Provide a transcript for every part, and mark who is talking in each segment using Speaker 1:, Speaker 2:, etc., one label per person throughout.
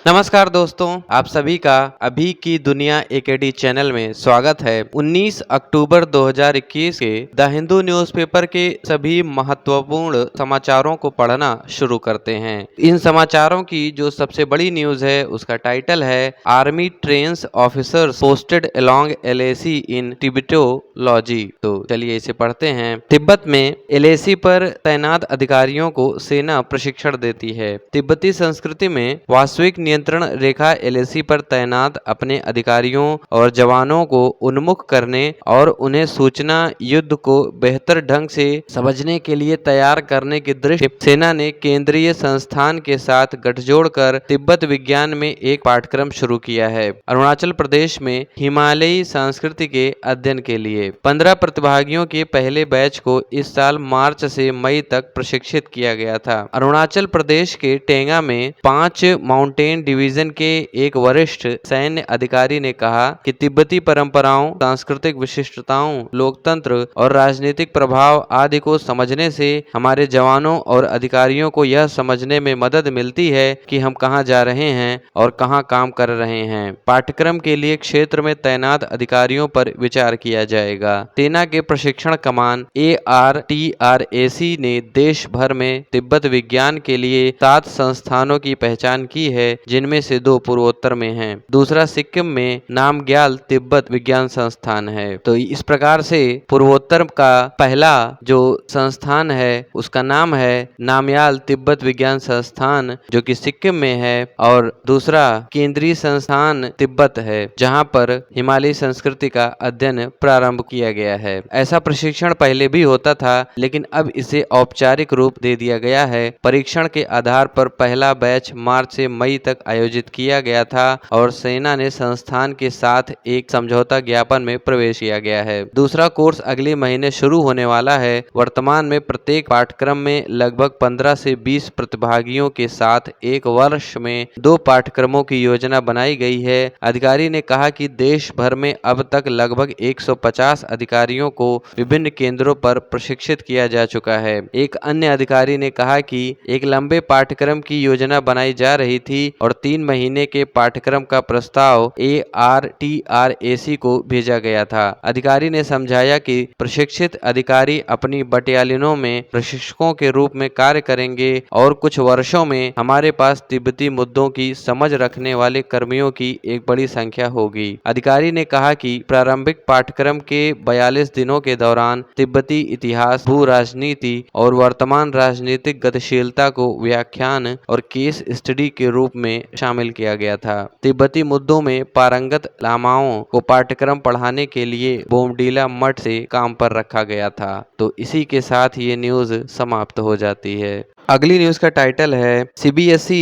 Speaker 1: नमस्कार दोस्तों, आप सभी का अभी की दुनिया एकेडी चैनल में स्वागत है। 19 अक्टूबर 2021 के द हिंदू न्यूज़पेपर के सभी महत्वपूर्ण समाचारों को पढ़ना शुरू करते हैं। इन समाचारों की जो सबसे बड़ी न्यूज है उसका टाइटल है army trains officers posted along LAC in Tibetology. तो चलिए इसे पढ़ते हैं। तिब्बत में एलएसी पर तैनात अधिकारियों को सेना प्रशिक्षण देती है। तिब्बती संस्कृति में वास्तविक नियंत्रण रेखा एलएसी पर तैनात अपने अधिकारियों और जवानों को उन्मुख करने और उन्हें सूचना युद्ध को बेहतर ढंग से समझने के लिए तैयार करने की दृष्टि सेना ने केंद्रीय संस्थान के साथ गठजोड़ कर तिब्बत विज्ञान में एक पाठ्यक्रम शुरू किया है। अरुणाचल प्रदेश में हिमालयी संस्कृति के अध्ययन के लिए 15 प्रतिभागियों के पहले बैच को इस साल मार्च से मई तक प्रशिक्षित किया गया था। अरुणाचल प्रदेश के टेंगा में 5 माउंटेन डिवीजन के एक वरिष्ठ सैन्य अधिकारी ने कहा कि तिब्बती परंपराओं, सांस्कृतिक विशिष्टताओं, लोकतंत्र और राजनीतिक प्रभाव आदि को समझने से हमारे जवानों और अधिकारियों को यह समझने में मदद मिलती है कि हम कहां जा रहे हैं और कहां काम कर रहे हैं। पाठ्यक्रम के लिए क्षेत्र में तैनात अधिकारियों पर विचार किया जाएगा। सेना के प्रशिक्षण कमान ARTRAC ने देश भर में तिब्बत विज्ञान के लिए 7 संस्थानों की पहचान की है, जिनमें से 2 पूर्वोत्तर में हैं। दूसरा सिक्किम में नामग्याल तिब्बत विज्ञान संस्थान है। तो इस प्रकार से पूर्वोत्तर का पहला जो संस्थान है उसका नाम है नामग्याल तिब्बत विज्ञान संस्थान, जो कि सिक्किम में है, और दूसरा केंद्रीय संस्थान तिब्बत है, जहां पर हिमालयी संस्कृति का अध्ययन प्रारंभ किया गया है। ऐसा प्रशिक्षण पहले भी होता था, लेकिन अब इसे औपचारिक रूप दे दिया गया है। परीक्षण के आधार पर पहला बैच मार्च से मई तक आयोजित किया गया था और सेना ने संस्थान के साथ एक समझौता ज्ञापन में प्रवेश किया गया है। दूसरा कोर्स अगले महीने शुरू होने वाला है। वर्तमान में प्रत्येक पाठ्यक्रम में लगभग 15 से 20 प्रतिभागियों के साथ एक वर्ष में 2 पाठ्यक्रमों की योजना बनाई गई है। अधिकारी ने कहा कि देश भर में अब तक लगभग 150 अधिकारियों को विभिन्न केंद्रों पर प्रशिक्षित किया जा चुका है। एक अन्य अधिकारी ने कहा कि एक लंबे पाठ्यक्रम की योजना बनाई जा रही थी और 3 महीने के पाठ्यक्रम का प्रस्ताव ARTRAC को भेजा गया था। अधिकारी ने समझाया कि प्रशिक्षित अधिकारी अपनी बटालियनों में प्रशिक्षकों के रूप में कार्य करेंगे और कुछ वर्षों में हमारे पास तिब्बती मुद्दों की समझ रखने वाले कर्मियों की एक बड़ी संख्या होगी। अधिकारी ने कहा कि प्रारंभिक पाठ्यक्रम के 42 दिनों के दौरान तिब्बती इतिहास, भू राजनीति और वर्तमान राजनीतिक गतिशीलता को व्याख्यान और केस स्टडी के रूप में शामिल किया गया था। तिब्बती मुद्दों में पारंगत लामाओं को पाठ्यक्रम पढ़ाने के लिए बोमडीला मठ से काम पर रखा गया था। तो इसी के साथ ये न्यूज समाप्त हो जाती है। अगली न्यूज का टाइटल है CBSE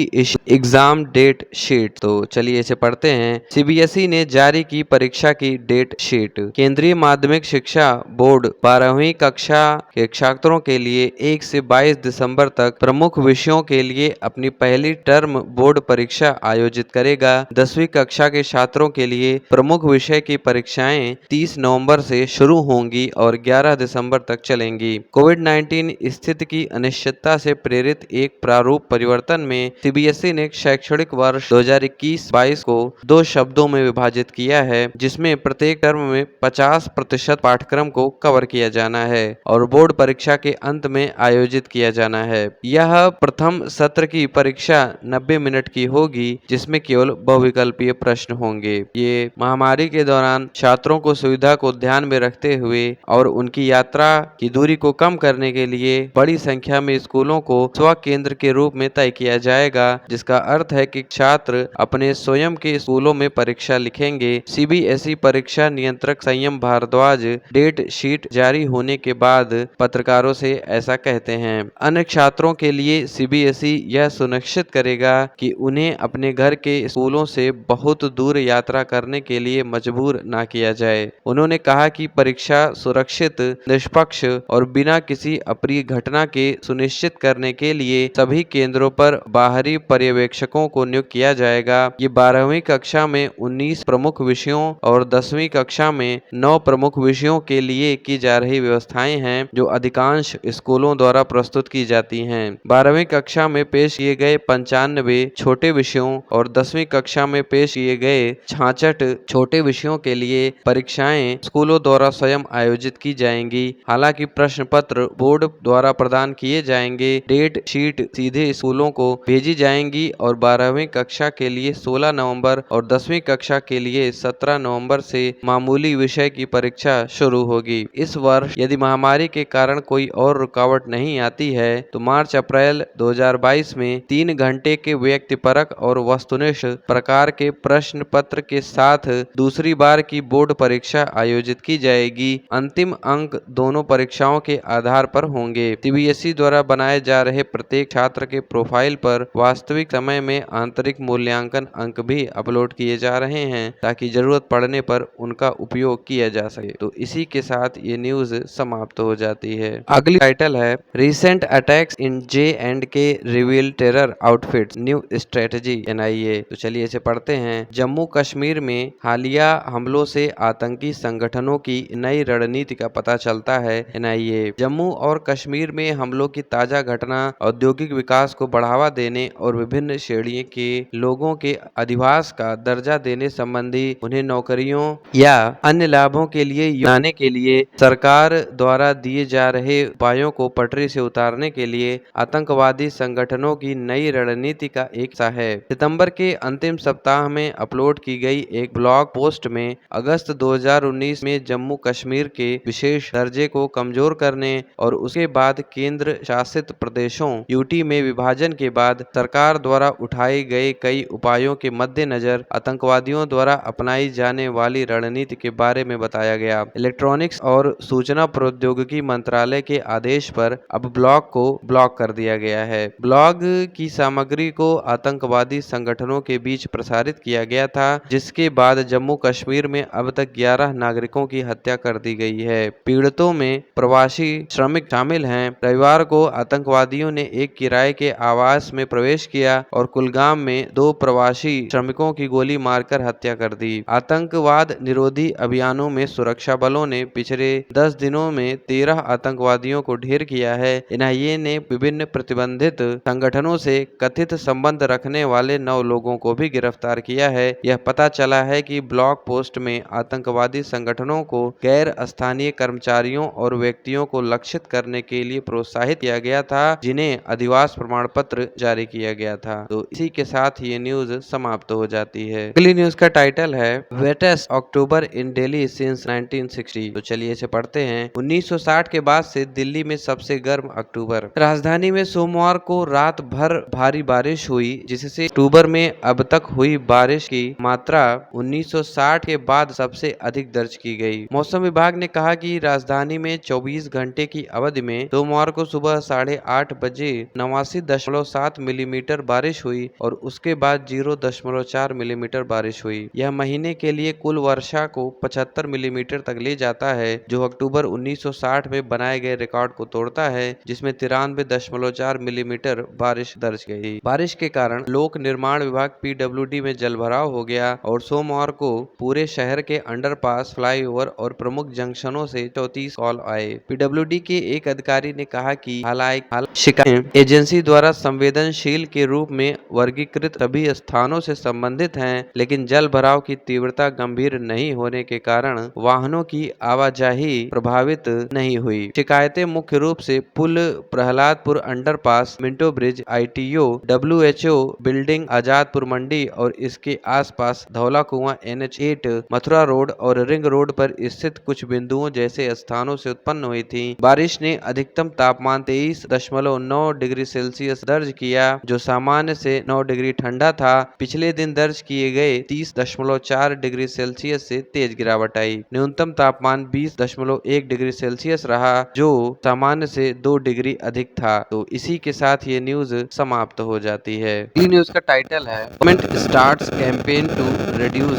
Speaker 1: एग्जाम डेट शीट। तो चलिए इसे पढ़ते हैं। CBSE ने जारी की परीक्षा की डेट शीट। केंद्रीय माध्यमिक शिक्षा बोर्ड 12वीं कक्षा के छात्रों के लिए 1 से 22 दिसंबर तक प्रमुख विषयों के लिए अपनी पहली टर्म बोर्ड परीक्षा आयोजित करेगा। 10वीं कक्षा के छात्रों के लिए प्रमुख विषय की परीक्षाएं 30 नवंबर से शुरू होंगी और 11 दिसंबर तक चलेंगी। कोविड-19 स्थिति की अनिश्चितता से प्रेरित एक प्रारूप परिवर्तन में CBSE ने शैक्षणिक वर्ष 2021-22 को 2 शब्दों में विभाजित किया है, जिसमें प्रत्येक टर्म में 50% पाठ्यक्रम को कवर किया जाना है और बोर्ड परीक्षा के अंत में आयोजित किया जाना है। यह प्रथम सत्र की परीक्षा 90 मिनट की होगी, जिसमें केवल बहुविकल्पीय प्रश्न होंगे। ये महामारी के दौरान छात्रों को सुविधा को ध्यान में रखते हुए और उनकी यात्रा की दूरी को कम करने के लिए बड़ी संख्या में स्कूलों को स्व केंद्र के रूप में तय किया जाएगा, जिसका अर्थ है कि छात्र अपने स्वयं के स्कूलों में परीक्षा लिखेंगे। CBSE परीक्षा नियंत्रक संयम भारद्वाज डेट शीट जारी होने के बाद पत्रकारों से ऐसा कहते हैं। अन्य छात्रों के लिए CBSE यह सुनिश्चित करेगा कि उन्हें अपने घर के स्कूलों से बहुत दूर यात्रा करने के लिए मजबूर न किया जाए। उन्होंने कहा कि परीक्षा सुरक्षित, निष्पक्ष और बिना किसी अप्रिय घटना के सुनिश्चित करने के लिए सभी केंद्रों पर बाहरी पर्यवेक्षकों को नियुक्त किया जाएगा। ये 12वीं कक्षा में 19 प्रमुख विषयों और 10वीं कक्षा में 9 प्रमुख विषयों के लिए की जा रही व्यवस्थाएं हैं, जो अधिकांश स्कूलों द्वारा प्रस्तुत की जाती हैं। 12वीं कक्षा में पेश किए गए 95 छोटे विषयों और 10वीं कक्षा में पेश किए गए 66 छोटे विषयों के लिए परीक्षाएं स्कूलों द्वारा स्वयं आयोजित की जाएंगी। हालांकि प्रश्न पत्र बोर्ड द्वारा प्रदान किए जाएंगे। डेट शीट सीधे स्कूलों को भेजी जाएंगी और 12वीं कक्षा के लिए 16 नवंबर और 10वीं कक्षा के लिए 17 नवंबर से मामूली विषय की परीक्षा शुरू होगी। इस वर्ष यदि महामारी के कारण कोई और रुकावट नहीं आती है तो मार्च अप्रैल 2022 में 3 घंटे के व्यक्तिपरक और वस्तुनिष्ठ प्रकार के प्रश्न पत्र के साथ दूसरी बार की बोर्ड परीक्षा आयोजित की जाएगी। अंतिम अंक दोनों परीक्षाओं के आधार पर होंगे। सीबीएसई द्वारा बनाए जा रहे प्रत्येक छात्र के प्रोफाइल पर वास्तविक समय में आंतरिक मूल्यांकन अंक भी अपलोड किए जा रहे हैं, ताकि जरूरत पड़ने पर उनका उपयोग किया जा सके। तो इसी के साथ ये न्यूज समाप्त हो जाती है। अगली टाइटल है रिसेंट अटैक्स इन J&K reveal terror outfits new strategy NIA। तो चलिए इसे पढ़ते हैं। जम्मू कश्मीर में हालिया हमलों से आतंकी संगठनों की नई रणनीति का पता चलता है। NIA जम्मू और कश्मीर में हमलों की ताजा घटना औद्योगिक विकास को बढ़ावा देने और विभिन्न श्रेणी के लोगों के अधिवास का दर्जा देने संबंधी उन्हें नौकरियों या अन्य लाभों के लिए बनाने के लिए सरकार द्वारा दिए जा रहे उपायों को पटरी से उतारने के लिए आतंकवादी संगठनों की नई रणनीति का एक हिस्सा है। सितंबर के अंतिम सप्ताह में अपलोड की गई एक ब्लॉग पोस्ट में अगस्त 2019 में जम्मू कश्मीर के विशेष दर्जे को कमजोर करने और उसके बाद केंद्र शासित प्रदेशों यूटी में विभाजन के बाद सरकार द्वारा उठाए गए कई उपायों के मद्देनजर आतंकवादियों द्वारा अपनाई जाने वाली रणनीति के बारे में बताया गया। इलेक्ट्रॉनिक्स और सूचना प्रौद्योगिकी मंत्रालय के आदेश पर अब ब्लॉग को ब्लॉक कर दिया गया है। ब्लॉग की सामग्री को आतंकवादी संगठनों के बीच प्रसारित किया गया था, जिसके बाद जम्मू कश्मीर में अब तक 11 नागरिकों की हत्या कर दी गई है। पीड़ितों में प्रवासी श्रमिक शामिल हैं। रविवार को आतंकवादियों ने एक किराए के आवास में प्रवेश किया और कुलगाम में 2 प्रवासी श्रमिकों की गोली मारकर हत्या कर दी। आतंकवाद निरोधी अभियानों में सुरक्षा बलों ने पिछले 10 दिनों में 13 आतंकवादियों को ढेर किया है। NIA ने विभिन्न प्रतिबंधित संगठनों से कथित संबंध रखने वाले 9 लोगों को भी गिरफ्तार किया है। यह पता चला है कि ब्लॉग पोस्ट में आतंकवादी संगठनों को गैर स्थानीय कर्मचारियों और व्यक्तियों को लक्षित करने के लिए प्रोत्साहित किया गया था, जिन्हें अधिवास प्रमाण पत्र जारी किया गया था। तो इसी के साथ ये न्यूज समाप्त हो जाती है। अगली न्यूज का टाइटल है वेटेस्ट अक्टूबर इन दिल्ली सिंस 1960। तो चलिए इसे पढ़ते हैं। 1960 के बाद से दिल्ली में सबसे गर्म अक्टूबर। राजधानी में सोमवार को रात भर भारी बारिश हुई, जिससे अक्टूबर में अब तक हुई बारिश की मात्रा 1960 के बाद सबसे अधिक दर्ज की गई। मौसम विभाग ने कहा कि राजधानी में 24 घंटे की अवधि में सोमवार को सुबह 8:30 बजे 89.7 मिलीमीटर बारिश हुई और उसके बाद 0.4 मिलीमीटर बारिश हुई। यह महीने के लिए कुल वर्षा को 75 मिलीमीटर तक ले जाता है, जो अक्टूबर 1960 में बनाए गए रिकॉर्ड को तोड़ता है, जिसमें 93.4 मिलीमीटर बारिश दर्ज गई। बारिश के कारण लोक निर्माण विभाग PWD में जलभराव हो गया और सोमवार को पूरे शहर के अंडरपास, फ्लाईओवर और प्रमुख जंक्शनों से 34 कॉल आए। PWD के एक अधिकारी ने कहा कि हालांकि शिकायतें एजेंसी द्वारा संवेदनशील के रूप में वर्गीकृत सभी स्थानों से संबंधित हैं, लेकिन जल भराव की तीव्रता गंभीर नहीं होने के कारण वाहनों की आवाजाही प्रभावित नहीं हुई। शिकायतें मुख्य रूप से पुल, Prahladpur underpass, Minto bridge, ITO, WHO building, Azadpur Mandi और इसके आसपास धौला कुआं, NH8, मथुरा रोड और रिंग रोड पर स्थित कुछ बिंदुओं जैसे स्थानों से उत्पन्न हुई थी। बारिश ने अधिकतम तापमान 23.9 डिग्री सेल्सियस दर्ज किया, जो सामान्य से 9 डिग्री ठंडा था। पिछले दिन दर्ज किए गए 30.4 डिग्री सेल्सियस से तेज गिरावट आई। न्यूनतम तापमान 20.1 डिग्री सेल्सियस रहा, जो सामान्य से 2 डिग्री अधिक था। तो इसी के साथ ये न्यूज समाप्त हो जाती है। अगली न्यूज का टाइटल है government starts campaign to reduce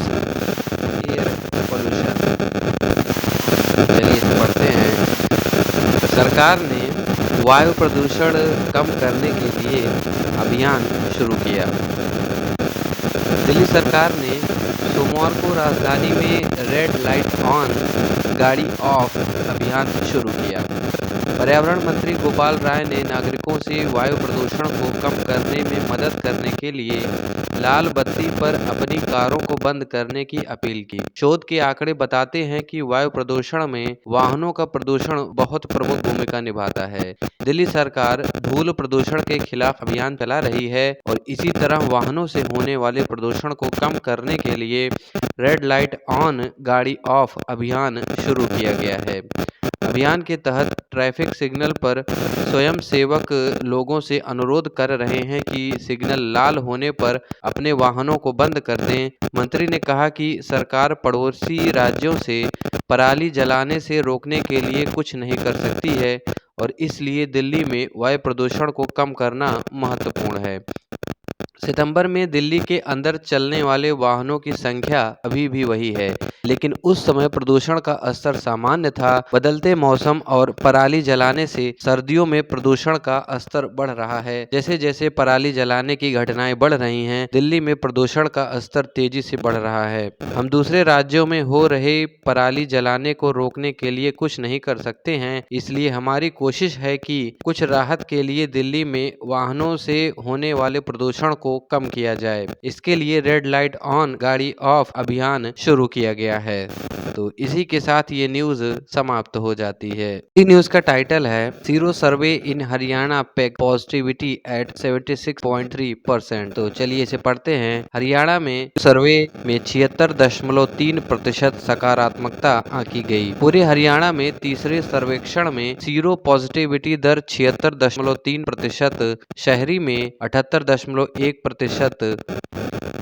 Speaker 1: air pollution. चलिए पढ़ते हैं। सरकार ने वायु प्रदूषण कम करने के लिए अभियान शुरू किया। दिल्ली सरकार ने सोमवार को राजधानी में रेड लाइट ऑन गाड़ी ऑफ अभियान शुरू किया। पर्यावरण मंत्री गोपाल राय ने नागरिकों से वायु प्रदूषण को कम करने में मदद करने के लिए लाल बत्ती पर अपनी कारों को बंद करने की अपील की। शोध के आंकड़े बताते हैं कि वायु प्रदूषण में वाहनों का प्रदूषण बहुत प्रमुख भूमिका निभाता है। दिल्ली सरकार धूल प्रदूषण के खिलाफ अभियान चला रही है और इसी तरह वाहनों से होने वाले प्रदूषण को कम करने के लिए रेड लाइट ऑन गाड़ी ऑफ अभियान शुरू किया गया है। अभियान के तहत ट्रैफिक सिग्नल पर स्वयंसेवक लोगों से अनुरोध कर रहे हैं कि सिग्नल लाल होने पर अपने वाहनों को बंद कर दें। मंत्री ने कहा कि सरकार पड़ोसी राज्यों से पराली जलाने से रोकने के लिए कुछ नहीं कर सकती है और इसलिए दिल्ली में वायु प्रदूषण को कम करना महत्वपूर्ण है। सितंबर में दिल्ली के अंदर चलने वाले वाहनों की संख्या अभी भी वही है, लेकिन उस समय प्रदूषण का स्तर सामान्य था। बदलते मौसम और पराली जलाने से सर्दियों में प्रदूषण का स्तर बढ़ रहा है। जैसे जैसे पराली जलाने की घटनाएं बढ़ रही हैं, दिल्ली में प्रदूषण का स्तर तेजी से बढ़ रहा है। हम दूसरे राज्यों में हो रहे पराली जलाने को रोकने के लिए कुछ नहीं कर सकते हैं, इसलिए हमारी कोशिश है कि कुछ राहत के लिए दिल्ली में वाहनों से होने वाले प्रदूषण को कम किया जाए। इसके लिए रेड लाइट ऑन गाड़ी ऑफ अभियान शुरू किया गया है। तो इसी के साथ ये न्यूज समाप्त हो जाती है। इस न्यूज का टाइटल है sero survey in Haryana peg positivity at 76.3%। तो चलिए इसे पढ़ते हैं। हरियाणा में सर्वे में 76.3% सकारात्मकता आंकी गई। पूरे हरियाणा में तीसरे सर्वेक्षण में सीरो पॉजिटिविटी दर 76.3%, शहरी में 78.1%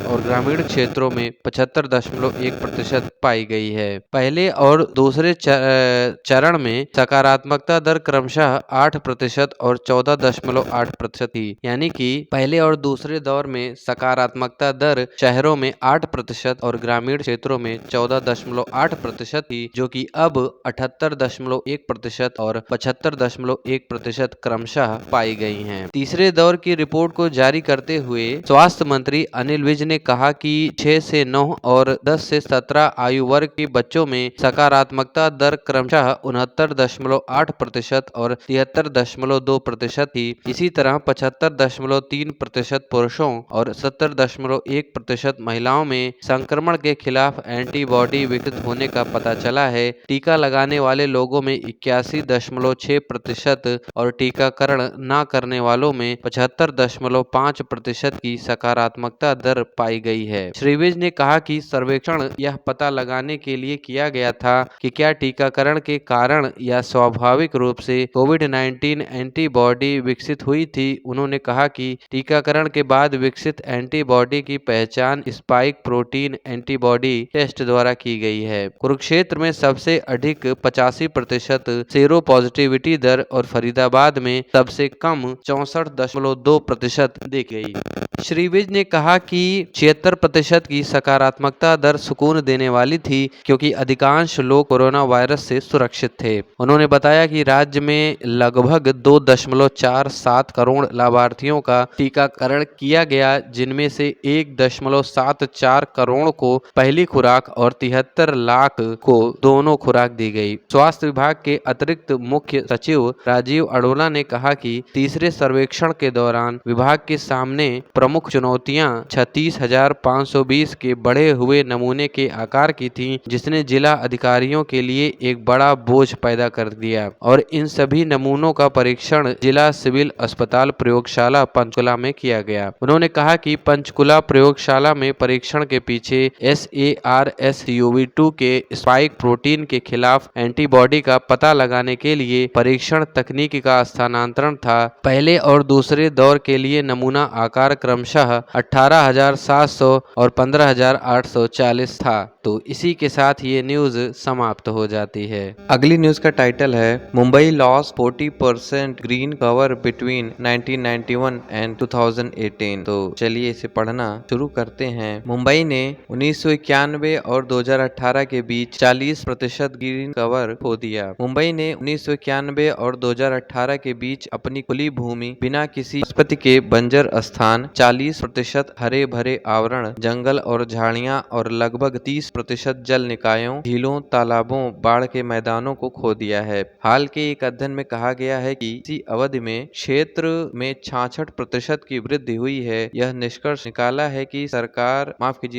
Speaker 1: और ग्रामीण क्षेत्रों में 75.1% पाई गई है। पहले और दूसरे चरण में सकारात्मकता दर क्रमशः 8% और 14.8% थी। यानी कि पहले और दूसरे दौर में सकारात्मकता दर शहरों में 8% और ग्रामीण क्षेत्रों में 14.8% थी, जो कि अब 78.1% और 75.1% क्रमशः पाई गई हैं। तीसरे दौर की रिपोर्ट को जारी करते हुए स्वास्थ्य मंत्री अनिल विज ने कहा कि 6 से 9 और 10 से 17 आयु वर्ग के बच्चों में सकारात्मकता दर क्रमशः 69.8% और 73.2% थी। इसी तरह 75.3% पुरुषों और 70.1% महिलाओं में संक्रमण के खिलाफ एंटीबॉडी विकसित होने का पता चला है। टीका लगाने वाले लोगों में 81.6% और टीकाकरण न करने वालों में 75.5% की सकारात्मकता दर पाई गई है। श्री विज ने कहा कि सर्वेक्षण यह पता लगाने के लिए किया गया था कि क्या टीकाकरण के कारण या स्वाभाविक रूप से कोविड-19 एंटीबॉडी विकसित हुई थी। उन्होंने कहा कि टीकाकरण के बाद विकसित एंटीबॉडी की पहचान स्पाइक प्रोटीन एंटीबॉडी टेस्ट द्वारा की गई है। कुरुक्षेत्र में सबसे अधिक 85% सेरो पॉजिटिविटी दर और फरीदाबाद में सबसे कम 64.2% देखी गई। श्री विज ने कहा कि 76% की सकारात्मकता दर सुकून देने वाली थी, क्योंकि अधिकांश लोग कोरोना वायरस से सुरक्षित थे। उन्होंने बताया कि राज्य में लगभग 2.47 करोड़ लाभार्थियों का टीकाकरण किया गया, जिनमें से 1.74 करोड़ को पहली खुराक और 73 लाख को दोनों खुराक दी गई। स्वास्थ्य विभाग के अतिरिक्त मुख्य सचिव राजीव अरोड़ा ने कहा कि तीसरे सर्वेक्षण के दौरान विभाग के सामने प्रमुख चुनौतियां 36,520 के बढ़े हुए नमूने के आकार की थीं, जिसने जिला अधिकारियों के लिए एक बड़ा बोझ पैदा कर दिया और इन सभी नमूनों का परीक्षण जिला सिविल अस्पताल प्रयोगशाला पंचकुला में किया गया। उन्होंने कहा कि पंचकुला प्रयोगशाला में परीक्षण के पीछे SARS-CoV-2 के स्पाइक प्रोटीन के खिलाफ एंटीबॉडी का पता लगाने के लिए परीक्षण तकनीक का स्थानांतरण था। पहले और दूसरे दौर के लिए नमूना आकार क्रमशः 18,700 15,700 और 15,840 था। तो इसी के साथ ये न्यूज समाप्त हो जाती है। अगली न्यूज का टाइटल है Mumbai loss 40% green cover between 1991 and 2018। तो चलिए इसे पढ़ना शुरू करते हैं। मुंबई ने 1991 और 2018 के बीच 40% ग्रीन कवर खो दिया। मुंबई ने 1991 और 2018 के बीच अपनी खुली भूमि, बिना किसी वनस्पति के बंजर स्थान, 40% हरे भरे आवरण, जंगल और झाड़ियां और लगभग 30% जल निकायों, झीलों, तालाबों, बाढ़ के मैदानों को खो दिया है। हाल के एक अध्ययन में कहा गया है कि इसी अवधि में क्षेत्र में 66% की वृद्धि हुई है। यह निष्कर्ष निकाला है कि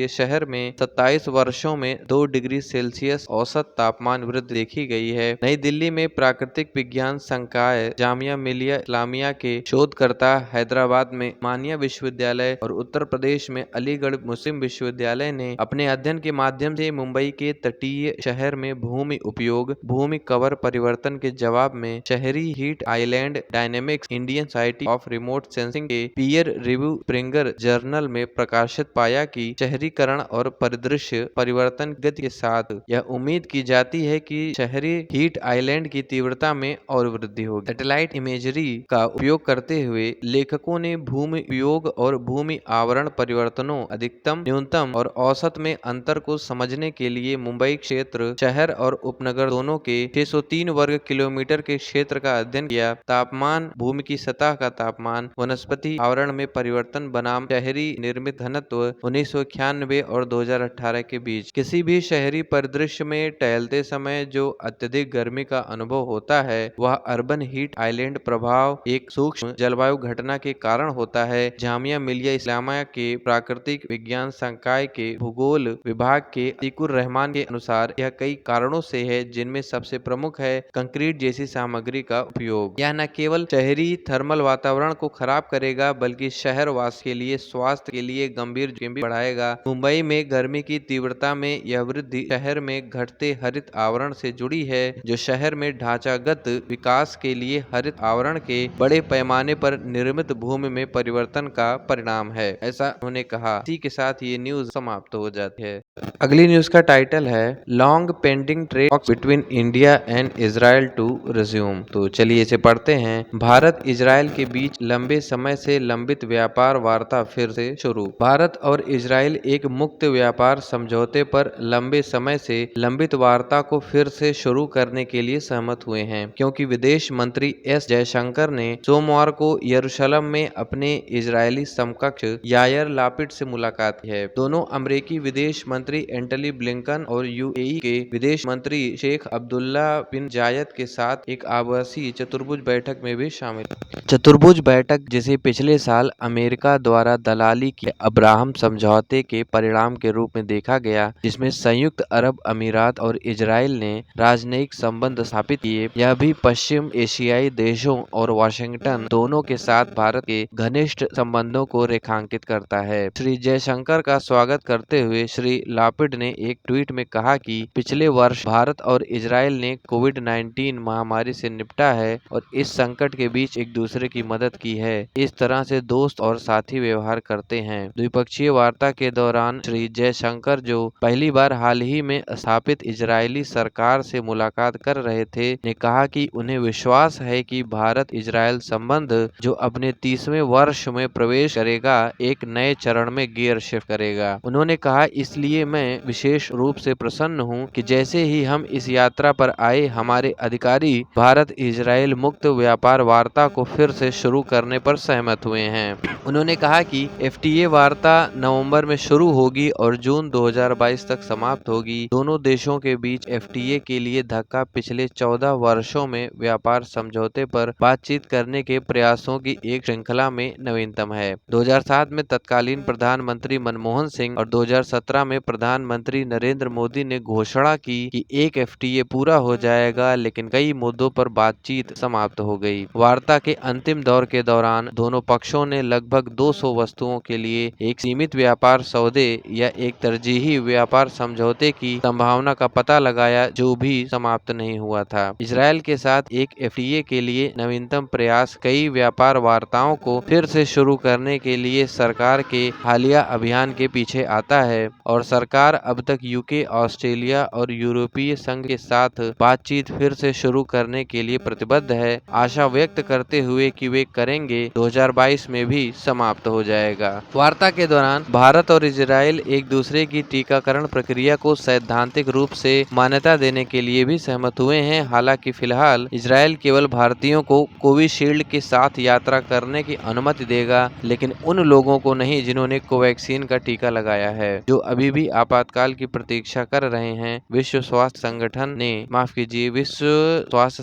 Speaker 1: शहर में 27 वर्षों में 2 डिग्री सेल्सियस औसत तापमान वृद्धि देखी गई है। नई दिल्ली में प्राकृतिक विज्ञान संकाय, जामिया मिलिया इस्लामिया के शोधकर्ता, हैदराबाद में मानिया विश्वविद्यालय और उत्तर प्रदेश में अलीगढ़ मुस्लिम विश्वविद्यालय ने अपने अध्ययन के माध्यम से मुंबई के तटीय शहर में भूमि उपयोग, भूमि कवर परिवर्तन के जवाब में शहरी heat island dynamics Indian society of remote sensing के पीयर रिव्यू स्प्रिंगर जर्नल में प्रकाशित पाया कि शहरीकरण और परिदृश्य परिवर्तन गति के साथ यह उम्मीद की जाती है कि शहरी हीट आइलैंड की तीव्रता में और वृद्धि होगी। सैटेलाइट इमेजरी का उपयोग करते हुए लेखकों ने भूमि उपयोग और भूमि आवरण परिवर्तनों, अधिकतम, न्यूनतम और औसत में अंतर को समझने के लिए मुंबई क्षेत्र, शहर और उपनगर दोनों के 603 वर्ग किलोमीटर के क्षेत्र का अध्ययन किया। तापमान, भूमि की सतह का तापमान, वनस्पति आवरण में परिवर्तन बनाम शहरी निर्मित घनत्व 1991 और 2018 के बीच। किसी भी शहरी परिदृश्य में टहलते समय जो अत्यधिक गर्मी का अनुभव होता है वह अर्बन हीट आइलैंड प्रभाव एक सूक्ष्म जलवायु घटना के कारण होता है। जामिया मिलिया इस्लामिया के प्राकृतिक विज्ञान संकाय के भूगोल विभाग के अतीकुर रहमान के अनुसार यह कई कारणों से है, जिनमें सबसे प्रमुख है कंक्रीट जैसी सामग्री का उपयोग। यह न केवल शहरी थर्मल वातावरण को खराब करेगा बल्कि शहर वास के लिए स्वास्थ्य के लिए गंभीर जोखिम भी बढ़ाएगा। मुंबई में गर्मी की तीव्रता में यह वृद्धि शहर में घटते हरित आवरण से जुड़ी है, जो शहर में ढांचागत विकास के लिए हरित आवरण के बड़े पैमाने पर निर्मित भूमि में परिवर्तन का परिणाम है, ऐसा उन्होंने कहा। इसी के साथ ये न्यूज समाप्त हो जाती है। अगली न्यूज का टाइटल है long pending trade talks between India and Israel to resume. तो चलिए इसे पढ़ते हैं। भारत इजराइल के बीच लंबे समय से लंबित व्यापार वार्ता फिर से शुरू। भारत और इजराइल एक मुक्त व्यापार समझौते पर लंबे समय से लंबित वार्ता को फिर से शुरू करने के लिए सहमत हुए हैं, क्योंकि विदेश मंत्री एस जयशंकर ने सोमवार को यरूशलेम में अपने इजरायली समकक्ष यायर लापिड से मुलाकात की है। दोनों अमेरिकी विदेश मंत्री एंटनी ब्लिंकन और यूएई के विदेश मंत्री शेख अब्दुल्ला बिन जायद के साथ एक आभासी चतुर्भुज बैठक में भी शामिल। चतुर्भुज बैठक, जिसे पिछले साल अमेरिका द्वारा दलाली के अब्राहम समझौते के परिणाम के रूप में देखा गया, जिसमें संयुक्त अरब अमीरात और इजराइल ने राजनयिक संबंध स्थापित किए, यह भी पश्चिम एशियाई देशों और वाशिंगटन दोनों के साथ भारत के घनिष्ठ संबंधों को रेखांकित करता है। श्री जयशंकर का स्वागत करते हुए श्री लापिड ने एक ट्वीट में कहा कि पिछले वर्ष भारत और इजराइल ने कोविड-19 महामारी से निपटा है और इस संकट के बीच एक दूसरे की मदद की है। इस तरह से दोस्त और साथी व्यवहार करते हैं। द्विपक्षीय वार्ता के दौरान श्री जयशंकर, जो पहली बार हाल ही में स्थापित इजरायली सरकार से मुलाकात कर रहे थे, ने कहा कि उन्हें विश्वास है कि भारत इजराइल संबंध, जो अपने 30वें वर्ष में प्रवेश करेगा, एक नए चरण में गियर शिफ्ट करेगा। उन्होंने कहा, इसलिए मैं विशेष रूप से प्रसन्न हूँ कि जैसे ही हम इस यात्रा पर आए, हमारे अधिकारी भारत इजराइल मुक्त व्यापार वार्ता को फिर से शुरू करने पर सहमत हुए हैं। उन्होंने कहा कि एफटीए वार्ता नवंबर में शुरू होगी और जून 2022 तक समाप्त होगी। दोनों देशों के बीच एफटीए के लिए धक्का पिछले 14 वर्षों में व्यापार समझौते पर बातचीत करने के प्रयासों की एक श्रृंखला में नवीनतम है। 2007 में तत्कालीन प्रधानमंत्री मनमोहन सिंह और 2017 में प्रधानमंत्री नरेंद्र मोदी ने घोषणा की कि एक एफटीए पूरा हो जाएगा, लेकिन कई मुद्दों पर बातचीत समाप्त हो गई। वार्ता के अंतिम दौर के दौरान दोनों पक्षों ने लगभग 200 वस्तुओं के लिए एक सीमित व्यापार सौदे या एक तरजीही व्यापार समझौते की संभावना का पता लगाया, जो भी समाप्त नहीं हुआ था। इजराइल के साथ एक एफटीए के लिए नवीनतम प्रयास कई व्यापार वार्ताओं को फिर से शुरू करने के लिए सरकार के हालिया अभियान के पीछे आता है और सरकार अब तक यूके, ऑस्ट्रेलिया और यूरोपीय संघ के साथ बातचीत फिर से शुरू करने के लिए प्रतिबद्ध है, आशा व्यक्त करते हुए कि वे करेंगे 2022 में भी समाप्त हो जाएगा। वार्ता के दौरान भारत और इजराइल एक दूसरे की टीकाकरण प्रक्रिया को सैद्धांतिक रूप से मान्यता देने के लिए भी सहमत हुए हैं। हालांकि फिलहाल इजराइल केवल भारतीयों को कोविशील्ड के साथ यात्रा करने की अनुमति देगा, लेकिन उन लोगों को नहीं जिन्होंने कोवैक्सीन का टीका लगाया है, जो अभी भी आपातकाल की प्रतीक्षा कर रहे हैं। विश्व स्वास्थ्य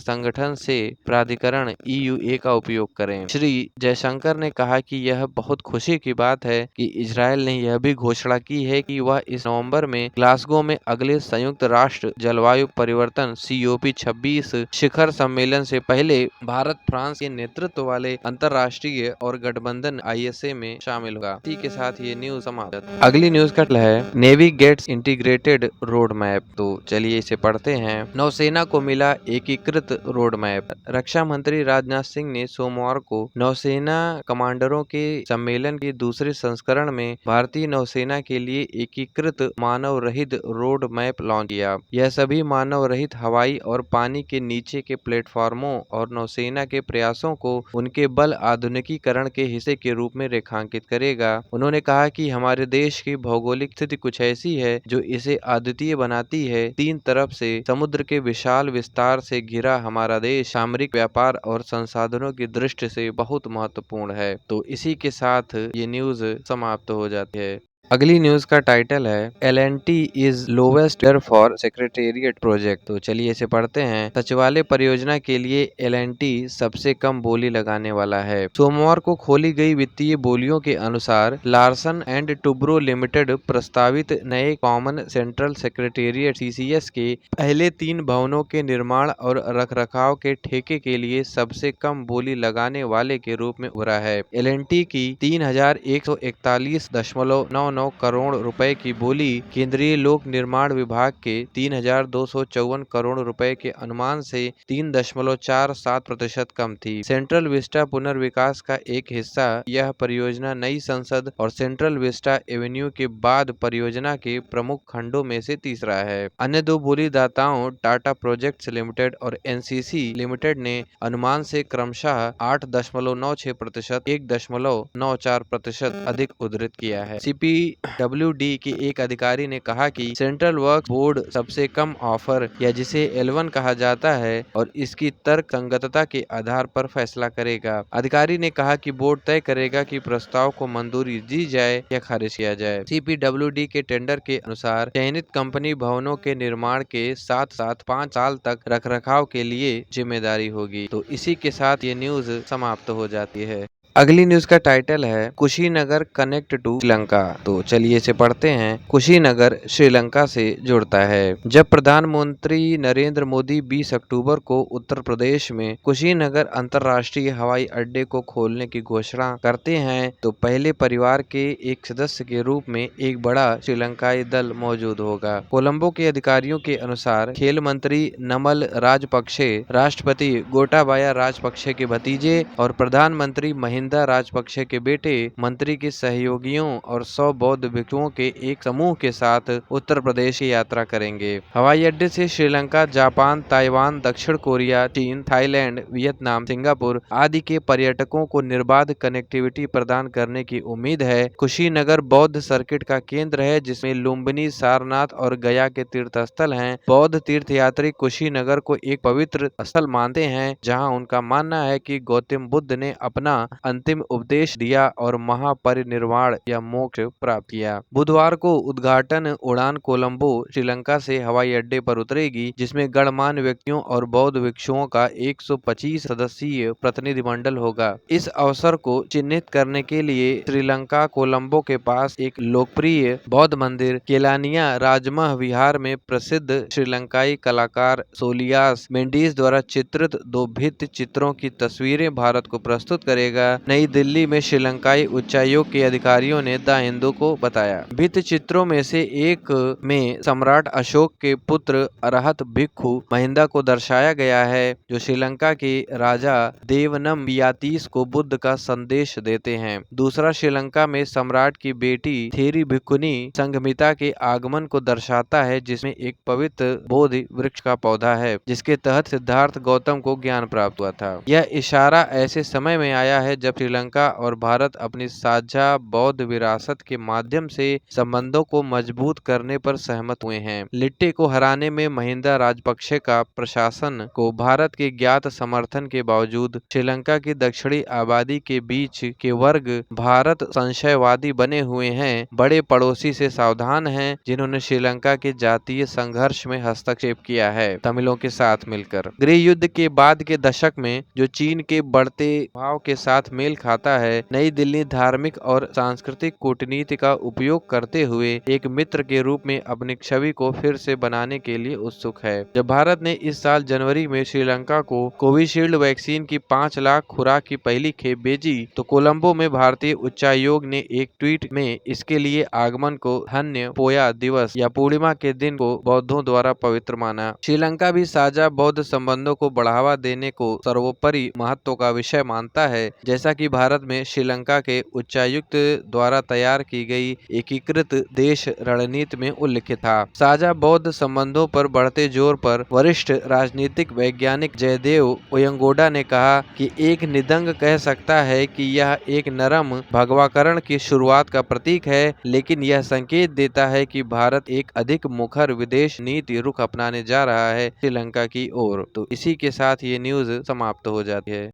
Speaker 1: संगठन से प्राधिकरण EUA का उपयोग करें। श्री जयशंकर ने कहा कि यह बहुत खुशी की बात है कि इजराइल ने यह भी घोषणा की है कि वह इस नवंबर में ग्लासगो में अगले संयुक्त राष्ट्र जलवायु परिवर्तन COP26 शिखर सम्मेलन से पहले भारत फ्रांस के नेतृत्व वाले अंतर्राष्ट्रीय और गठबंधन ISA में शामिल होगा। इसी के साथ ये न्यूज समाप्त। अगली न्यूज का है navy gets integrated road map. तो चलिए इसे पढ़ते हैं। नौसेना को मिला एकीकृत रोड मैप। रक्षा मंत्री राजनाथ सिंह ने सोमवार को नौसेना कमांडरों के सम्मेलन के दूसरे संस्करण में भारतीय नौसेना के लिए एकीकृत मानव रहित रोड मैप लॉन्च किया। यह सभी मानव रहित हवाई और पानी के नीचे के प्लेटफॉर्मों और नौसेना के प्रयासों को उनके बल आधुनिकीकरण के हिस्से के रूप में रेखांकित करेगा। उन्होंने कहा कि हमारे देश की भौगोलिक स्थिति कुछ ऐसी है जो इसे अद्वितीय बनाती है। तीन तरफ से समुद्र के विशाल विस्तार से घिरा हमारा देश सामरिक, व्यापार और संसाधनों की दृष्टि से बहुत महत्वपूर्ण है। तो इसी के साथ ये न्यूज समाप्त हो जाती है। अगली न्यूज का टाइटल है L&T is lowest bidder for secretariat project. तो चलिए इसे पढ़ते हैं। सचिवालय परियोजना के लिए L&T सबसे कम बोली लगाने वाला है। सोमवार को खोली गई वित्तीय बोलियों के अनुसार लार्सन एंड टुब्रो लिमिटेड प्रस्तावित नए कॉमन सेंट्रल सेक्रेटेरिएट CCS के पहले 3 भवनों के निर्माण और रखरखाव के ठेके के लिए सबसे कम बोली लगाने वाले के रूप में उभरा है। L&T की 3141.99 करोड़ रुपए की बोली केंद्रीय लोक निर्माण विभाग के 3254 करोड़ रुपए के अनुमान से 3.47% कम थी। सेंट्रल विस्टा पुनर्विकास का एक हिस्सा, यह परियोजना नई संसद और सेंट्रल विस्टा एवेन्यू के बाद परियोजना के प्रमुख खंडों में से तीसरा है। अन्य 2 बोलीदाताओं टाटा प्रोजेक्ट्स लिमिटेड और NCC लिमिटेड ने अनुमान से क्रमशः 8.96%, 1.94% अधिक उद्धृत किया है। CPWD के एक अधिकारी ने कहा कि सेंट्रल वर्क्स बोर्ड सबसे कम ऑफर या जिसे L1 कहा जाता है और इसकी तर्क संगतता के आधार पर फैसला करेगा। अधिकारी ने कहा कि बोर्ड तय करेगा कि प्रस्ताव को मंजूरी दी जाए या खारिज किया जाए। CPWD के टेंडर के अनुसार चयनित कंपनी भवनों के निर्माण के साथ साथ 5 साल तक रखरखाव के लिए जिम्मेदारी होगी। तो इसी के साथ ये न्यूज समाप्त हो जाती है। अगली न्यूज का टाइटल है कुशीनगर कनेक्ट टू श्रीलंका। तो चलिए इसे पढ़ते हैं। कुशीनगर श्रीलंका से जुड़ता है। जब प्रधानमंत्री नरेंद्र मोदी 20 अक्टूबर को उत्तर प्रदेश में कुशीनगर अंतर्राष्ट्रीय हवाई अड्डे को खोलने की घोषणा करते हैं, तो पहले परिवार के एक सदस्य के रूप में एक बड़ा श्रीलंकाई दल मौजूद होगा। कोलंबो के अधिकारियों के अनुसार खेल मंत्री नमल राजपक्षे, राष्ट्रपति गोटाबाया राजपक्षे के भतीजे और प्रधानमंत्री महिंदा राजपक्षे के बेटे मंत्री के सहयोगियों और 100 बौद्ध भिक्षुओं के एक समूह के साथ उत्तर प्रदेश की यात्रा करेंगे। हवाई अड्डे से श्रीलंका, जापान, ताइवान, दक्षिण कोरिया, चीन, थाईलैंड, वियतनाम, सिंगापुर आदि के पर्यटकों को निर्बाध कनेक्टिविटी प्रदान करने की उम्मीद है। कुशीनगर बौद्ध सर्किट का केंद्र है, जिसमें लुम्बिनी, सारनाथ और गया के तीर्थ स्थल हैं। बौद्ध तीर्थयात्री कुशीनगर को एक पवित्र स्थल मानते हैं, जहां उनका मानना है कि गौतम बुद्ध ने अपना अंतिम उपदेश दिया और महापरिनिर्वाण या मोक्ष प्राप्त किया। बुधवार को उद्घाटन उड़ान कोलंबो श्रीलंका से हवाई अड्डे पर उतरेगी, जिसमें गणमान्य व्यक्तियों और बौद्ध भिक्षुओं का 125 सदस्यीय प्रतिनिधिमंडल होगा। इस अवसर को चिन्हित करने के लिए श्रीलंका कोलंबो के पास एक लोकप्रिय बौद्ध मंदिर केलानिया राजमह विहार में प्रसिद्ध श्रीलंकाई कलाकार सोलियास मेंडिस द्वारा चित्रित 2 भित्ति चित्रों की तस्वीरें भारत को प्रस्तुत करेगा। नई दिल्ली में श्रीलंकाई उच्चायोग के अधिकारियों ने द हिंदू को बताया। भित्ति चित्रों में से एक में सम्राट अशोक के पुत्र अरहत भिक्खु महिंदा को दर्शाया गया है, जो श्रीलंका के राजा देवनमपियातीस को बुद्ध का संदेश देते हैं। दूसरा श्रीलंका में सम्राट की बेटी थेरी भिक्खुनी संघमिता के आगमन को दर्शाता है, जिसमें एक पवित्र बोधि वृक्ष का पौधा है, जिसके तहत सिद्धार्थ गौतम को ज्ञान प्राप्त हुआ था। यह इशारा ऐसे समय में आया है जब श्रीलंका और भारत अपनी साझा बौद्ध विरासत के माध्यम से संबंधों को मजबूत करने पर सहमत हुए हैं। लिट्टे को हराने में महिंदा राजपक्षे का प्रशासन को भारत के ज्ञात समर्थन के बावजूद श्रीलंका की दक्षिणी आबादी के बीच के वर्ग भारत संशयवादी बने हुए हैं, बड़े पड़ोसी से सावधान हैं, जिन्होंने श्रीलंका के जातीय संघर्ष में हस्तक्षेप किया है तमिलों के साथ मिलकर। गृह युद्ध के बाद के दशक में जो चीन के बढ़ते भाव के साथ मेल खाता है, नई दिल्ली धार्मिक और सांस्कृतिक कूटनीति का उपयोग करते हुए एक मित्र के रूप में अपनी छवि को फिर से बनाने के लिए उत्सुक है। जब भारत ने इस साल जनवरी में श्रीलंका को कोविशील्ड वैक्सीन की 5 लाख खुराक की पहली खेप भेजी, तो कोलंबो में भारतीय उच्चायोग ने एक ट्वीट में इसके लिए आगमन को धन्य पोया दिवस या पूर्णिमा के दिन को बौद्धों द्वारा पवित्र माना। श्रीलंका भी साझा बौद्ध संबंधों को बढ़ावा देने को सर्वोपरि महत्व का विषय मानता है, जैसा कि भारत में श्रीलंका के उच्चायुक्त द्वारा तैयार की गई एकीकृत देश रणनीति में उल्लिखित था। साझा बौद्ध संबंधों पर बढ़ते जोर पर वरिष्ठ राजनीतिक वैज्ञानिक जयदेव ओयंगोडा ने कहा कि एक निदंग कह सकता है कि यह एक नरम भगवाकरण की शुरुआत का प्रतीक है, लेकिन यह संकेत देता है कि भारत एक अधिक मुखर विदेश नीति रुख अपनाने जा रहा है श्रीलंका की ओर। तो इसी के साथ ये न्यूज समाप्त हो जाती है।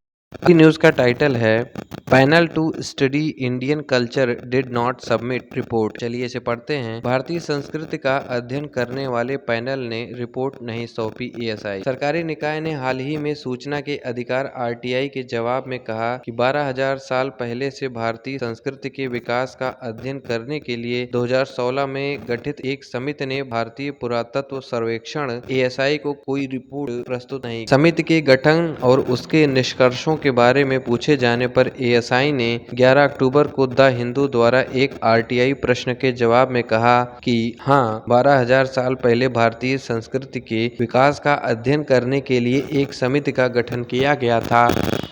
Speaker 1: न्यूज का टाइटल है panel to study Indian culture did not submit report. चलिए इसे पढ़ते हैं। भारतीय संस्कृति का अध्ययन करने वाले पैनल ने रिपोर्ट नहीं सौंपी एएसआई। सरकारी निकाय ने हाल ही में सूचना के अधिकार आरटीआई के जवाब में कहा कि 12,000 साल पहले से भारतीय संस्कृति के विकास का अध्ययन करने के लिए 2016 में गठित एक समिति ने भारतीय पुरातत्व सर्वेक्षण एएसआई को कोई रिपोर्ट प्रस्तुत नहीं। समिति के गठन और उसके निष्कर्षों के बारे में पूछे जाने पर एएसआई ने 11 अक्टूबर को द हिंदू द्वारा एक आरटीआई प्रश्न के जवाब में कहा कि हाँ, 12,000 साल पहले भारतीय संस्कृति के विकास का अध्ययन करने के लिए एक समिति का गठन किया गया था,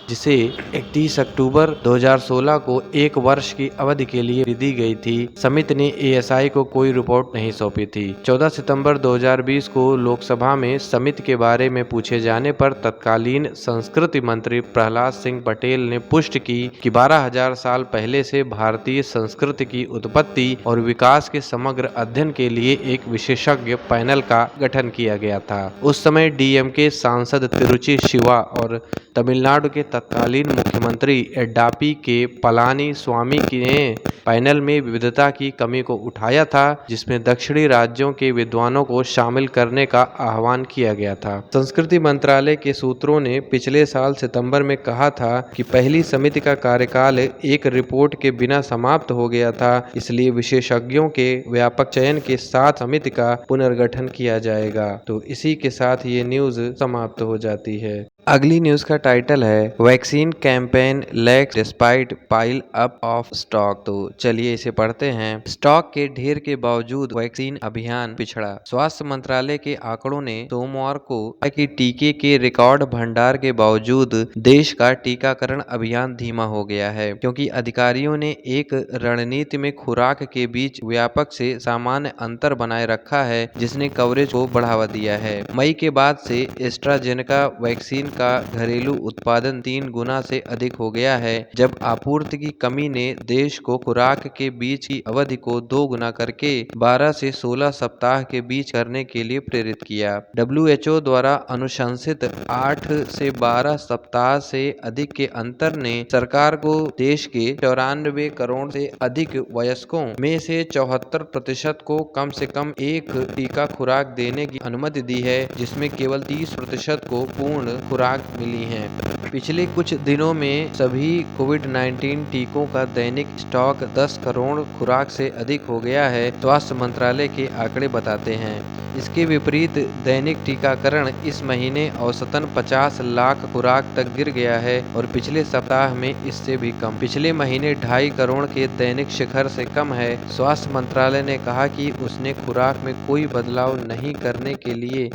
Speaker 1: जिसे 31 अक्टूबर 2016 को 1 वर्ष की अवधि के लिए दी गई थी। समिति ने एएसआई को कोई रिपोर्ट नहीं सौंपी थी। 14 सितंबर 2020 को लोकसभा में समिति के बारे में पूछे जाने पर तत्कालीन संस्कृति मंत्री प्रहलाद सिंह पटेल ने पुष्टि की कि 12,000 साल पहले से भारतीय संस्कृति की उत्पत्ति और विकास के समग्र अध्ययन के लिए एक विशेषज्ञ पैनल का गठन किया गया था। उस समय डीएमके सांसद तिरुचि शिवा और तमिलनाडु के तत्कालीन मुख्यमंत्री एड्डापी के पलानी स्वामी ने पैनल में विविधता की कमी को उठाया था, जिसमें दक्षिणी राज्यों के विद्वानों को शामिल करने का आह्वान किया गया था। संस्कृति मंत्रालय के सूत्रों ने पिछले साल सितंबर में कहा था कि पहली समिति का कार्यकाल एक रिपोर्ट के बिना समाप्त हो गया था, इसलिए विशेषज्ञों के व्यापक चयन के साथ समिति का पुनर्गठन किया जाएगा। तो इसी के साथ ये न्यूज समाप्त हो जाती है। अगली न्यूज का टाइटल है vaccine campaign lakhs despite pile up of stock. तो चलिए इसे पढ़ते हैं। स्टॉक के ढेर के बावजूद वैक्सीन अभियान पिछड़ा। स्वास्थ्य मंत्रालय के आंकड़ों ने सोमवार को कि टीके के रिकॉर्ड भंडार के बावजूद देश का टीकाकरण अभियान धीमा हो गया है, क्योंकि अधिकारियों ने एक रणनीति में खुराक के बीच व्यापक से सामान्य अंतर बनाए रखा है, जिसने कवरेज को बढ़ावा दिया है। मई के बाद से एस्ट्राजेनेका वैक्सीन का घरेलू उत्पादन 3 गुना से अधिक हो गया है, जब आपूर्ति की कमी ने देश को खुराक के बीच की अवधि को 2 गुना करके 12 से 16 सप्ताह के बीच करने के लिए प्रेरित किया। WHO द्वारा अनुशंसित 8 से 12 सप्ताह से अधिक के अंतर ने सरकार को देश के 94 करोड़ से अधिक वयस्कों में से 74% को कम से कम एक टीका खुराक देने की अनुमति दी है, जिसमें केवल 30% को पूर्ण खुराक मिली है। पिछले कुछ दिनों में सभी कोविड-19 टीकों का दैनिक स्टॉक 10 करोड़ खुराक से अधिक हो गया है, स्वास्थ्य मंत्रालय के आंकड़े बताते हैं। इसके विपरीत दैनिक टीकाकरण इस महीने औसतन 50 लाख खुराक तक गिर गया है और पिछले सप्ताह में इससे भी कम। पिछले महीने 2.5 करोड़ के दैनिक शिखर से कम है। स्वास्थ्य मंत्रालय ने कहा कि उसने खुराक में कोई बदलाव नहीं करने के लिए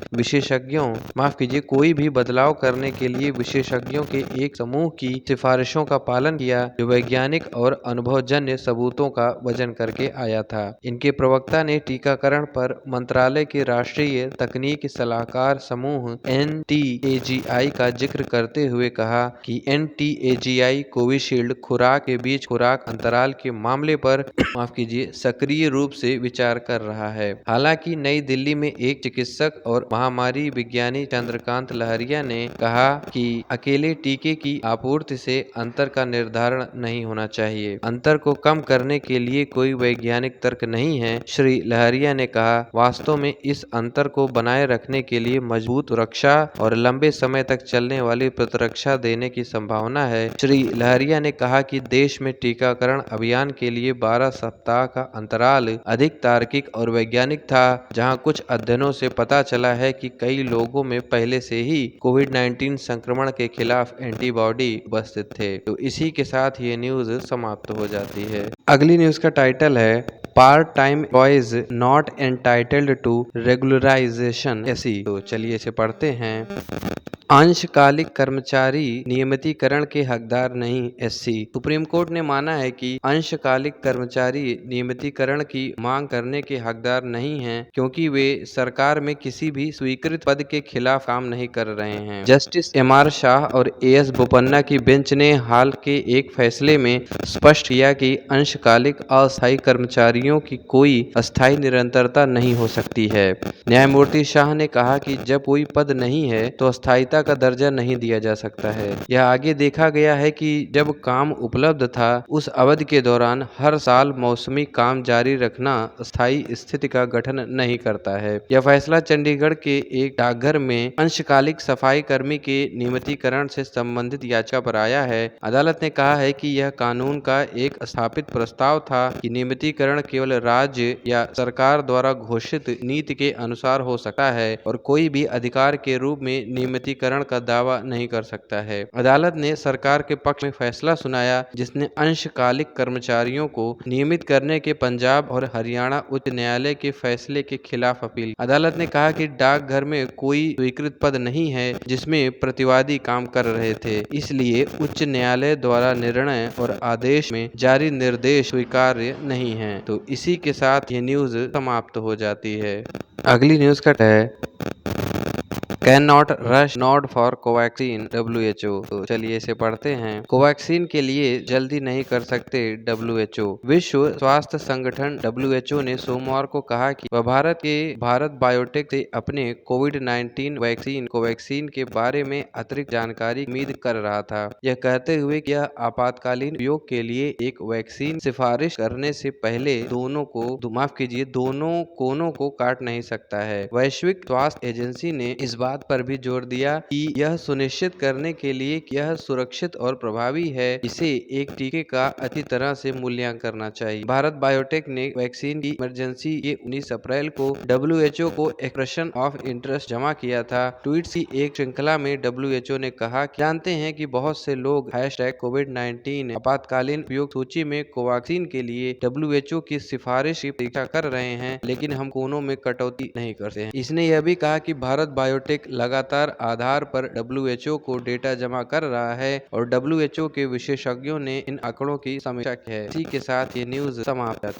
Speaker 1: कोई भी बदलाव करने के लिए विशेषज्ञों के एक समूह की सिफारिशों का पालन किया, जो वैज्ञानिक और अनुभवजन्य सबूतों का वजन करके आया था। इनके प्रवक्ता ने टीकाकरण पर मंत्रालय के राष्ट्रीय तकनीकी सलाहकार समूह NTAGI का जिक्र करते हुए कहा कि NTAGI कोविशील्ड खुराक के बीच खुराक अंतराल के मामले पर सक्रिय रूप से विचार कर रहा है। हालांकि नई दिल्ली में एक चिकित्सक और महामारी विज्ञानी चंद्रकांत लहरिया ने कहा कि अकेले टीके की आपूर्ति से अंतर का निर्धारण नहीं होना चाहिए। अंतर को कम करने के लिए कोई वैज्ञानिक तर्क नहीं है। श्री लहरिया ने कहा, वास्तव में इस अंतर को बनाए रखने के लिए मजबूत सुरक्षा और लंबे समय तक चलने वाली प्रतिरक्षा देने की संभावना है। श्री लहरिया ने कहा कि देश में टीकाकरण अभियान के लिए 12 सप्ताह का अंतराल अधिक तार्किक और वैज्ञानिक था, जहां कुछ अध्ययनों से पता चला है कि कई लोगों में पहले से ही कोविड-19 संक्रमण के खिलाफ एंटीबॉडी उपस्थित थे। तो इसी के साथ ये न्यूज समाप्त हो जाती है। अगली न्यूज का टाइटल है part time employees not entitled to regularisation SC। तो चलिए इसे पढ़ते हैं। अंशकालिक कर्मचारी नियमितीकरण के हकदार नहीं SC। सुप्रीम कोर्ट ने माना है कि अंशकालिक कर्मचारी नियमितीकरण की मांग करने के हकदार नहीं हैं, क्योंकि वे सरकार में किसी भी स्वीकृत पद के खिलाफ काम नहीं कर रहे हैं। जस्टिस MR शाह और AS बोपन्ना की बेंच ने हाल के एक फैसले में स्पष्ट किया कि अंशकालिक अस्थायी कर्मचारियों की कोई अस्थायी निरंतरता नहीं हो सकती है। न्यायमूर्ति शाह ने कहा कि जब कोई पद नहीं है तो अस्थायीता का दर्जा नहीं दिया जा सकता है। यह आगे देखा गया है कि जब काम उपलब्ध था उस अवधि के दौरान हर साल मौसमी काम जारी रखना स्थायी स्थिति का गठन नहीं करता है। यह फैसला चंडीगढ़ के एक डाकघर में अंशकालिक सफाई कर्मी के नियमितीकरण से संबंधित याचिका पर आया है। अदालत ने कहा है कि यह कानून का एक स्थापित प्रस्ताव था कि नियमितीकरण केवल राज्य या सरकार द्वारा घोषित नीति के अनुसार हो सकता है और कोई भी अधिकार के रूप में नियमितीकरण का दावा नहीं कर सकता है। अदालत ने सरकार के पक्ष में फैसला सुनाया, जिसने अंशकालिक कर्मचारियों को नियमित करने के पंजाब और हरियाणा उच्च न्यायालय के फैसले के खिलाफ अपील। अदालत ने कहा कि डाकघर में कोई स्वीकृत पद नहीं है जिसमें प्रतिवादी काम कर रहे थे, इसलिए उच्च न्यायालय द्वारा निर्णय और आदेश में जारी निर्देश स्वीकार्य नहीं है। तो इसी के साथ ये न्यूज समाप्त हो जाती है। अगली न्यूज का है can not rush not for Covaxin WHO। तो चलिए इसे पढ़ते हैं। कोवैक्सीन के लिए जल्दी नहीं कर सकते WHO। विश्व स्वास्थ्य संगठन WHO ने सोमवार को कहा कि वह भारत बायोटेक से अपने कोविड-19 वैक्सीन कोवैक्सीन के बारे में अतिरिक्त जानकारी उम्मीद कर रहा था, यह कहते हुए कि यह आपातकालीन उपयोग के लिए एक वैक्सीन सिफारिश करने से पहले दोनों कोनों को काट नहीं सकता है। वैश्विक स्वास्थ्य एजेंसी ने इस बात पर भी जोर दिया कि यह सुनिश्चित करने के लिए कि यह सुरक्षित और प्रभावी है, इसे एक टीके का अच्छी तरह से मूल्यांकन करना चाहिए। भारत बायोटेक ने वैक्सीन की इमरजेंसी के 19 अप्रैल को WHO को एक्सप्रेशन ऑफ इंटरेस्ट जमा किया था। ट्वीट की एक श्रृंखला में WHO ने कहा, जानते हैं कि बहुत से लोग #COVID-19 आपातकालीन उपयोग सूची में कोवैक्सीन के लिए WHO की सिफारिश की प्रतीक्षा कर रहे हैं, लेकिन हम कोनों में कटौती नहीं करते हैं। इसने यह भी कहा कि भारत बायोटेक लगातार आधार पर WHO को डेटा जमा कर रहा है और WHO के विशेषज्ञों ने इन आंकड़ों की समीक्षा की है। इसी के साथ ये न्यूज समाप्त है।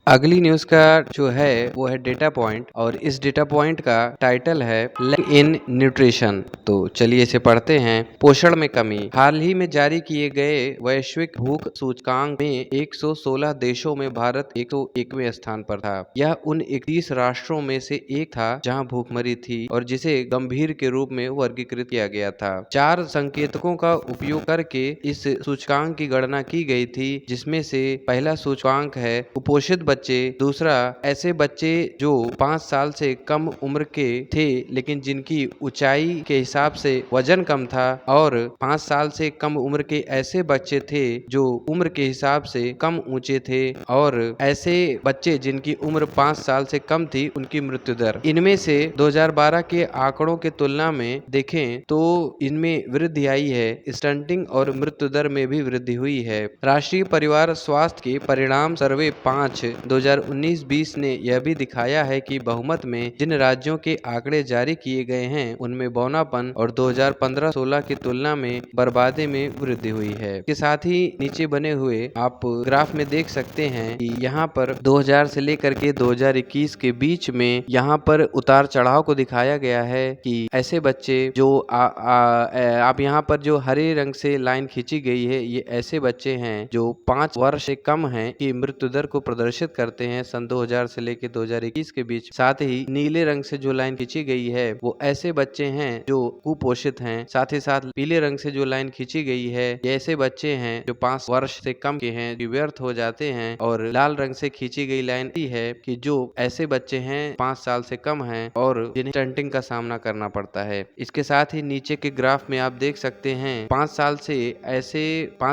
Speaker 1: अगली न्यूज का जो है वो है डेटा पॉइंट, और इस डेटा पॉइंट का टाइटल है लैक इन न्यूट्रिशन। तो चलिए इसे पढ़ते हैं। पोषण में कमी। हाल ही में जारी किए गए वैश्विक भूख सूचकांक में 116 देशों में भारत 101वें स्थान पर था। यह उन 31 राष्ट्रों में से एक था जहां भूखमरी थी और जिसे गंभीर के रूप में वर्गीकृत किया गया था। 4 संकेतकों का उपयोग करके इस सूचकांक की गणना की गई थी, जिसमें से पहला सूचकांक है कुपोषित कुपोषित बच्चे, दूसरा ऐसे बच्चे जो 5 साल से कम उम्र के थे लेकिन जिनकी ऊंचाई के हिसाब से वजन कम था, और 5 साल से कम उम्र के ऐसे बच्चे थे जो उम्र के हिसाब से कम ऊंचे थे, और ऐसे बच्चे जिनकी उम्र 5 साल से कम थी उनकी मृत्यु दर। इनमें से 2012 के आंकड़ों के तुलना में देखें तो इनमें वृद्धि आई है। स्टंटिंग और मृत्यु दर में भी वृद्धि हुई है। राष्ट्रीय परिवार स्वास्थ्य के परिणाम सर्वे 5 2019-20 ने यह भी दिखाया है कि बहुमत में जिन राज्यों के आंकड़े जारी किए गए हैं उनमें बौनापन और 2015-16 की तुलना में बर्बादी में वृद्धि हुई है। इसके साथ ही नीचे बने हुए आप ग्राफ में देख सकते हैं कि यहाँ पर 2000 से लेकर के 2021 के बीच में यहाँ पर उतार चढ़ाव को दिखाया गया है कि ऐसे बच्चे जो आप यहाँ पर जो हरे रंग से लाइन खींची गई है, ये ऐसे बच्चे हैं जो 5 वर्ष से कम हैं की मृत्यु दर को प्रदर्शित करते हैं सन 2000 से लेकर 2021 के बीच। साथ ही नीले रंग से जो लाइन खींची गई है वो ऐसे बच्चे हैं जो कुपोषित हैं। साथ ही साथ पीले रंग से जो लाइन खींची गई है ये ऐसे बच्चे हैं जो 5 वर्ष से कम के हैं, जो व्यर्थ हो जाते हैं, और लाल रंग से खींची गई लाइन है कि जो ऐसे बच्चे हैं 5 साल से कम हैं और जिन्हें स्टंटिंग का सामना करना पड़ता है। इसके साथ ही नीचे के ग्राफ में आप देख सकते हैं 5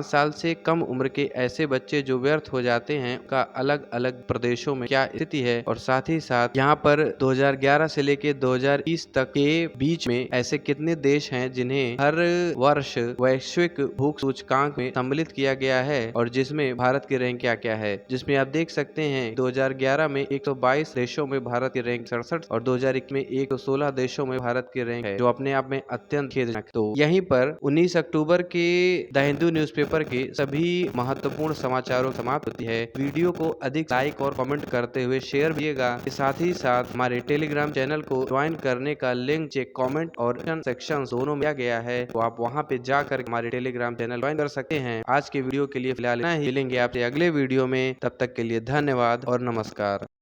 Speaker 1: साल से कम उम्र के ऐसे बच्चे जो व्यर्थ हो जाते हैं का अलग अलग प्रदेशों में क्या स्थिति है, और साथ ही साथ यहाँ पर 2011 से लेकर 2020 तक के बीच में ऐसे कितने देश हैं जिन्हें हर वर्ष वैश्विक भूख सूचकांक में सम्मिलित किया गया है, और जिसमें भारत की रैंक क्या है। जिसमें आप देख सकते हैं 2011 में 122 देशों में भारत की रैंक 67 और 2021 में 116 देशों में भारत की रैंक है, जो अपने आप में अत्यंत खेदजनक। तो यहीं पर 19 अक्टूबर के द हिंदू न्यूज़पेपर के सभी महत्वपूर्ण समाचारों समाप्त होती है। वीडियो को अधिक लाइक और कमेंट करते हुए शेयर कीजिएगा। साथ ही साथ हमारे टेलीग्राम चैनल को ज्वाइन करने का लिंक चेक कमेंट और सेक्शन दोनों में दिया गया है, तो आप वहां पे जाकर हमारे टेलीग्राम चैनल ज्वाइन कर सकते हैं। आज के वीडियो के लिए फिलहाल इतना ही, मिलेंगे आपसे अगले वीडियो में। तब तक के लिए धन्यवाद और नमस्कार।